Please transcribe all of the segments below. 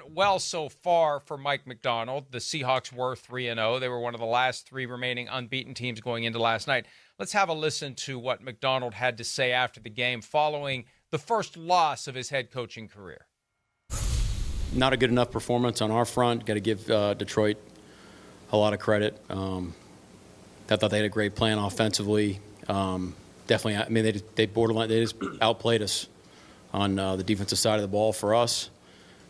Well, so far for Mike Macdonald, the Seahawks were 3-0. They were one of the last three remaining unbeaten teams going into last night. Let's have a listen to what Macdonald had to say after the game following the first loss of his head coaching career. Not a good enough performance on our front. Got to give Detroit a lot of credit. I thought they had a great plan offensively. Definitely, I mean, they borderline, they just outplayed us on the defensive side of the ball for us.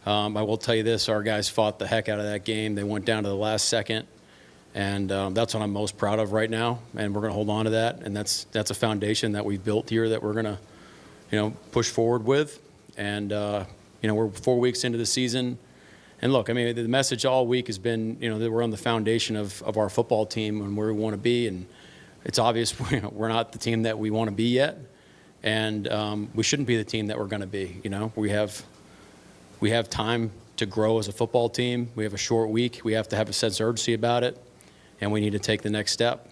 I will tell you this, our guys fought the heck out of that game. They went down to the last second, and that's what I'm most proud of right now, and we're going to hold on to that, and that's a foundation that we've built here that we're going to, push forward with. And, we're 4 weeks into the season. And look, I mean, the message all week has been, that we're on the foundation of our football team and where we want to be, and it's obvious we're not the team that we want to be yet, and we shouldn't be the team that we're going to be. We have time to grow as a football team. We have a short week. We have to have a sense of urgency about it, and we need to take the next step.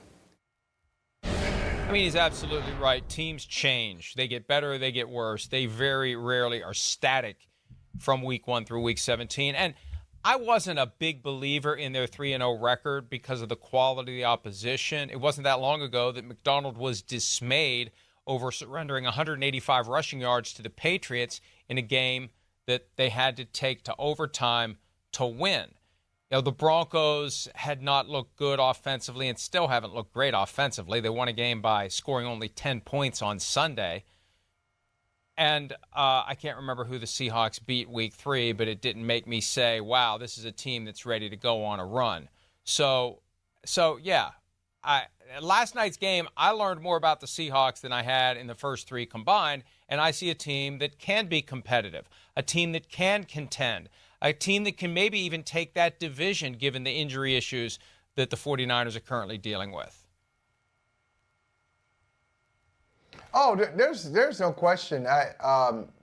I mean, he's absolutely right. Teams change. They get better, they get worse. They very rarely are static from week 1 through week 17. And I wasn't a big believer in their 3-0 record because of the quality of the opposition. It wasn't that long ago that Macdonald was dismayed over surrendering 185 rushing yards to the Patriots in a game that they had to take to overtime to win. The Broncos had not looked good offensively and still haven't looked great offensively. They won a game by scoring only 10 points on Sunday. And I can't remember who the Seahawks beat week 3, but it didn't make me say, wow, this is a team that's ready to go on a run. So yeah, last night's game, I learned more about the Seahawks than I had in the first 3 combined, and I see a team that can be competitive, a team that can contend, a team that can maybe even take that division given the injury issues that the 49ers are currently dealing with. Oh, there's no question.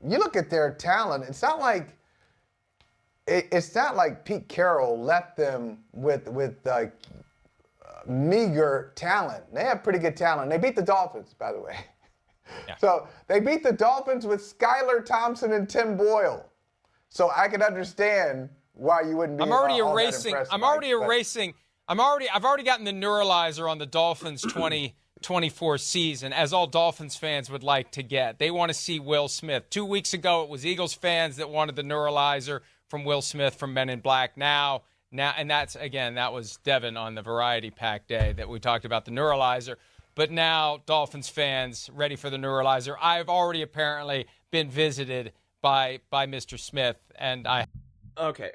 You look at their talent. It's not like Pete Carroll left them with meager talent. They have pretty good talent. They beat the Dolphins, by the way. Yeah. So they beat the Dolphins with Skylar Thompson and Tim Boyle. So I can understand why you wouldn't be. I'm already erasing. I've already gotten the neuralizer on the Dolphins 2024 season, as all Dolphins fans would like to get. They want to see Will Smith. 2 weeks ago, it was Eagles fans that wanted the neuralizer from Will Smith from Men in Black. Now, and that was Devin on the Variety Pack day that we talked about the neuralizer. But now, Dolphins fans ready for the neuralizer. I've already apparently been visited by Mr. Smith, and I. Okay.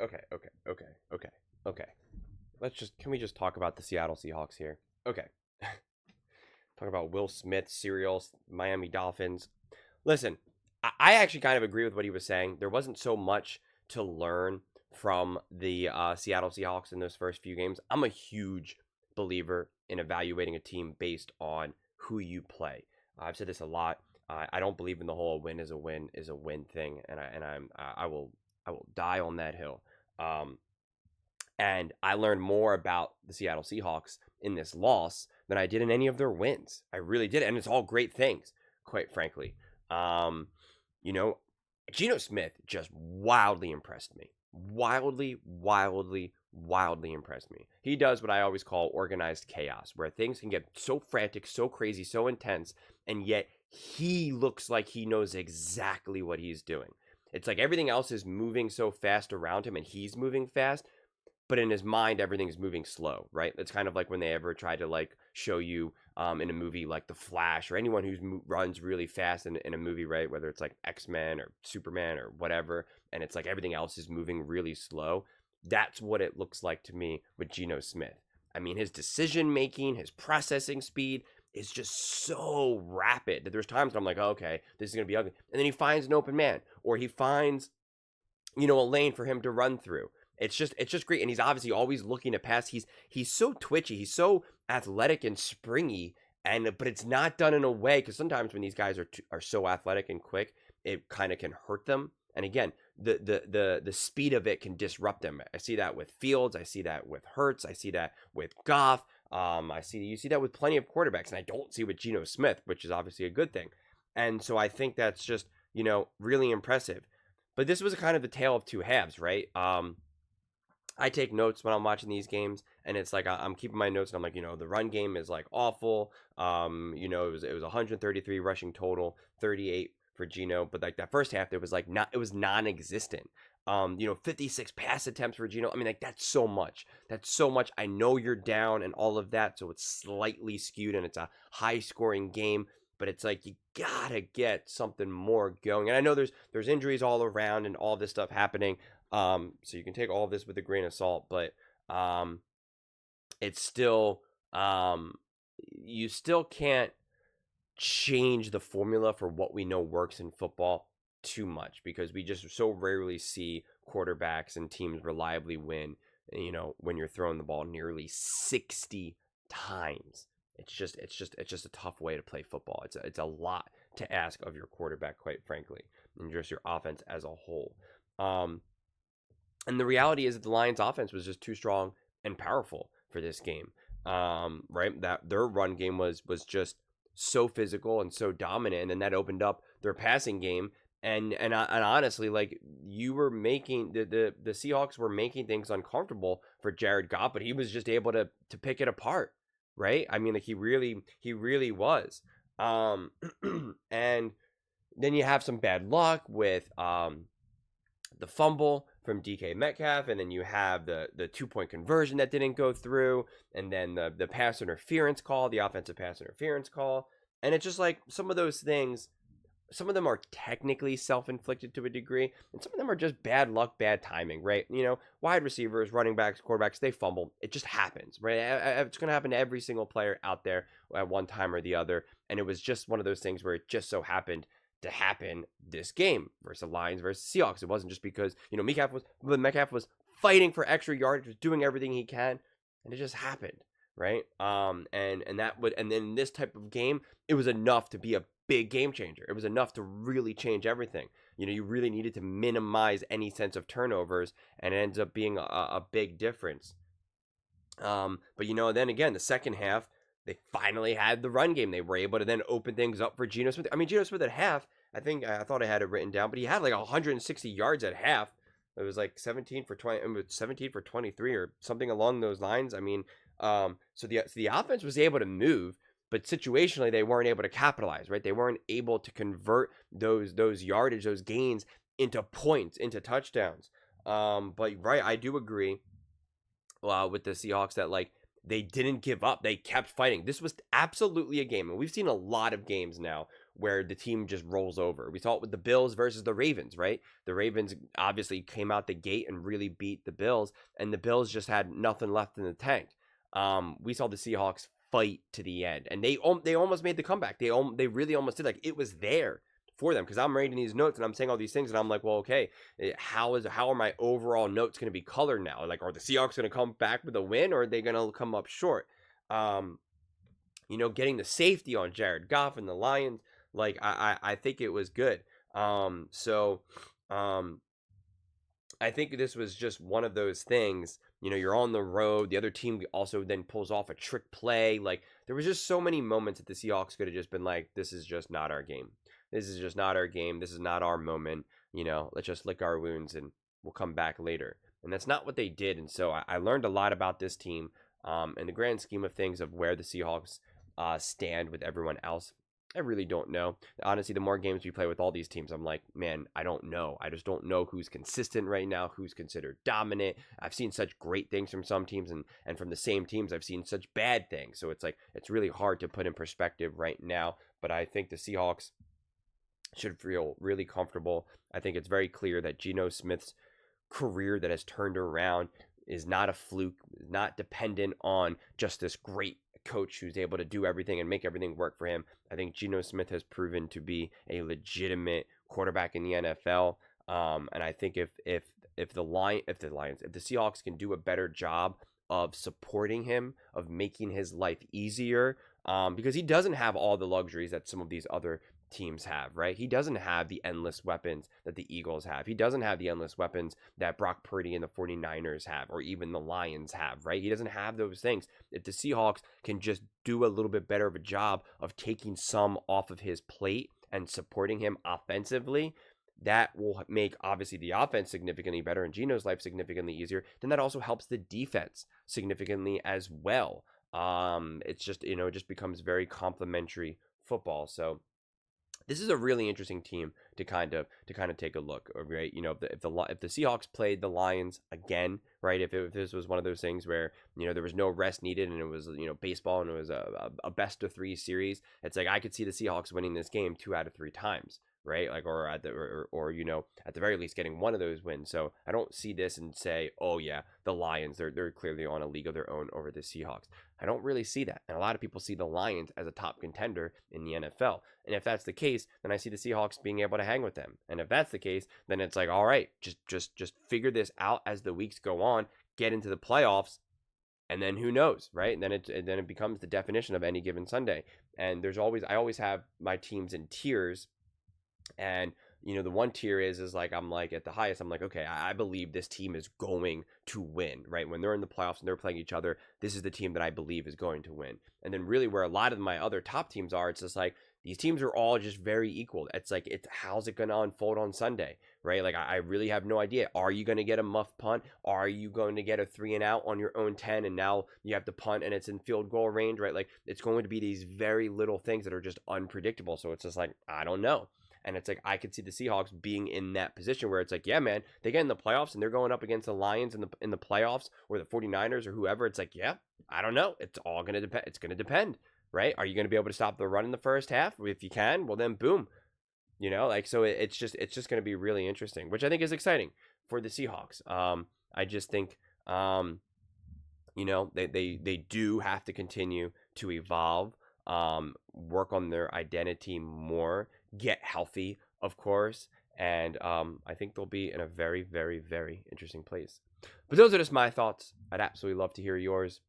Can we just talk about the Seattle Seahawks here? Okay. Talk about Will Smith, cereals, Miami Dolphins. Listen, I actually kind of agree with what he was saying. There wasn't so much to learn from the Seattle Seahawks in those first few games. I'm a huge believer in evaluating a team based on who you play. I've said this a lot. I don't believe in the whole win is a win thing, and I will die on that hill. And I learned more about the Seattle Seahawks in this loss than I did in any of their wins. I really did, and it's all great things, quite frankly. Geno Smith just wildly impressed me. Wildly impressed me. He does what I always call organized chaos, where things can get so frantic, so crazy, so intense, and yet he looks like he knows exactly what he's doing. It's like everything else is moving so fast around him, and he's moving fast, but in his mind, everything's moving slow, right? It's kind of like when they ever try to show you in a movie like The Flash, or anyone who runs really fast in a movie, right? Whether it's like X-Men or Superman or whatever, and it's like everything else is moving really slow. That's what it looks like to me with Geno Smith. I mean, his decision making, his processing speed is just so rapid that there's times when I'm like, oh, okay, this is going to be ugly. And then he finds an open man, or he finds, a lane for him to run through. It's just great. And he's obviously always looking to pass. He's so twitchy. He's so athletic and springy, but it's not done in a way, because sometimes when these guys are so athletic and quick, it kind of can hurt them. And again, the speed of it can disrupt them. I see that with Fields. I see that with Hurts. I see that with Goff. You see that with plenty of quarterbacks, and I don't see with Geno Smith, which is obviously a good thing. And so I think that's just, really impressive. But this was kind of the tale of two halves, right? I take notes when I'm watching these games, and it's like I'm keeping my notes, and I'm like, the run game is like awful. It was 133 rushing total, 38 for Geno, but like that first half, it was non-existent. 56 pass attempts for Geno. I mean, like that's so much. That's so much. I know you're down and all of that, so it's slightly skewed, and it's a high-scoring game. But it's like you gotta get something more going. And I know there's injuries all around and all this stuff happening. So you can take all of this with a grain of salt, but it's still you still can't change the formula for what we know works in football too much, because we just so rarely see quarterbacks and teams reliably win, when you're throwing the ball nearly 60 times. It's just a tough way to play football. It's a lot to ask of your quarterback, quite frankly, and just your offense as a whole. And the reality is that the Lions offense was just too strong and powerful for this game. Right? That their run game was just so physical and so dominant, and then that opened up their passing game. And honestly, like, you were making the Seahawks were making things uncomfortable for Jared Goff, but he was just able to pick it apart, right? I mean, like, he really was. And then you have some bad luck with the fumble from DK Metcalf, and then you have the 2-point conversion that didn't go through, and then the pass interference call, the offensive pass interference call. And it's just like some of those things, some of them are technically self-inflicted to a degree, and some of them are just bad luck, bad timing, right? Wide receivers, running backs, quarterbacks, they fumble. It just happens, right? It's going to happen to every single player out there at one time or the other. And it was just one of those things where it just so happened to happen this game versus the Lions versus Seahawks. It wasn't just because, Metcalf was fighting for extra yardage, was doing everything he can, and it just happened, right? And then in this type of game, it was enough to be a big game changer. It was enough to really change everything. You really needed to minimize any sense of turnovers, and it ends up being a big difference. But then again, the second half, they finally had the run game. They were able to then open things up for Geno Smith. I mean, Geno Smith at half, I thought I had it written down, but he had like 160 yards at half. It was like 17 for 23 or something along those lines. I mean, so the offense was able to move, but situationally they weren't able to capitalize, right? They weren't able to convert those yardage, those gains into points, into touchdowns. But right, I do agree with the Seahawks that, like, they didn't give up. They kept fighting. This was absolutely a game, and we've seen a lot of games now where the team just rolls over. We saw it with the Bills versus the Ravens, right? The Ravens obviously came out the gate and really beat the Bills, and the Bills just had nothing left in the tank. We saw the Seahawks fight to the end, and they almost made the comeback. They really almost did. Like, it was there for them, because I'm reading these notes and I'm saying all these things, and I'm like, well, okay, how are my overall notes going to be colored now? Like, are the Seahawks going to come back with a win, or are they going to come up short? Getting the safety on Jared Goff and the Lions, like, I think it was good. I think this was just one of those things. You're on the road. The other team also then pulls off a trick play. Like, there was just so many moments that the Seahawks could have just been like, this is just not our game. This is just not our game. This is not our moment. Let's just lick our wounds and we'll come back later. And that's not what they did. And so I learned a lot about this team in the grand scheme of things, of where the Seahawks stand with everyone else. I really don't know. Honestly, the more games we play with all these teams, I'm like, man, I don't know. I just don't know who's consistent right now, who's considered dominant. I've seen such great things from some teams, and from the same teams, I've seen such bad things. So it's like, it's really hard to put in perspective right now. But I think the Seahawks should feel really comfortable. I think it's very clear that Geno Smith's career that has turned around is not a fluke, not dependent on just this great coach who's able to do everything and make everything work for him. I think Geno Smith has proven to be a legitimate quarterback in the NFL. And I think if the Seahawks can do a better job of supporting him, of making his life easier, because he doesn't have all the luxuries that some of these other teams have, right? He doesn't have the endless weapons that the Eagles have. He doesn't have the endless weapons that Brock Purdy and the 49ers have, or even the Lions have, right? He doesn't have those things. If the Seahawks can just do a little bit better of a job of taking some off of his plate and supporting him offensively, that will make obviously the offense significantly better and Geno's life significantly easier, then that also helps the defense significantly as well. It's just, it just becomes very complementary football. So this is a really interesting team to kind of take a look, right? If the Seahawks played the Lions again, right? If this was one of those things where there was no rest needed and it was baseball and it was a best of 3 series, it's like I could see the Seahawks winning this game 2 out of 3 times, right? Like, or at the very least getting one of those wins. So I don't see this and say, oh yeah, the Lions, they're clearly on a league of their own over the Seahawks. I don't really see that. And a lot of people see the Lions as a top contender in the NFL. And if that's the case, then I see the Seahawks being able to hang with them. And if that's the case, then it's like, all right, just figure this out as the weeks go on, get into the playoffs, and then who knows, right? And then it becomes the definition of any given Sunday. And I always have my teams in tiers. And the one tier is like, I'm like at the highest, I'm like, okay, I believe this team is going to win, right? When they're in the playoffs and they're playing each other, this is the team that I believe is going to win. And then really where a lot of my other top teams are, it's just like, these teams are all just very equal. It's like, how's it going to unfold on Sunday, right? Like, I really have no idea. Are you going to get a muff punt? Are you going to get a 3 and out on your own 10 and now you have to punt and it's in field goal range, right? Like, it's going to be these very little things that are just unpredictable. So it's just like, I don't know. And it's like, I could see the Seahawks being in that position where it's like, yeah, man, they get in the playoffs and they're going up against the Lions in the playoffs or the 49ers or whoever. It's like, yeah, I don't know. It's all going to depend. It's going to depend, right? Are you going to be able to stop the run in the first half? If you can, well then boom, so it's just going to be really interesting, which I think is exciting for the Seahawks. I just think, they do have to continue to evolve, work on their identity more, get healthy, of course, and I think they'll be in a very, very, very interesting place. But those are just my thoughts. I'd absolutely love to hear yours.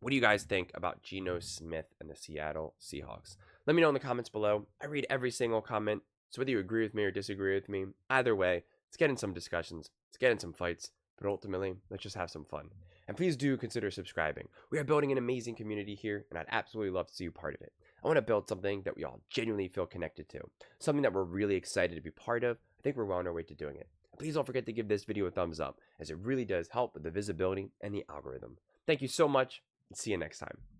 What do you guys think about Geno Smith and the Seattle Seahawks? Let me know in the comments below. I read every single comment, so whether you agree with me or disagree with me, either way, let's get in some discussions, let's get in some fights, but ultimately, let's just have some fun. And please do consider subscribing. We are building an amazing community here, and I'd absolutely love to see you part of it. I want to build something that we all genuinely feel connected to, something that we're really excited to be part of. I think we're well on our way to doing it. And please don't forget to give this video a thumbs up, as it really does help with the visibility and the algorithm. Thank you so much, and see you next time.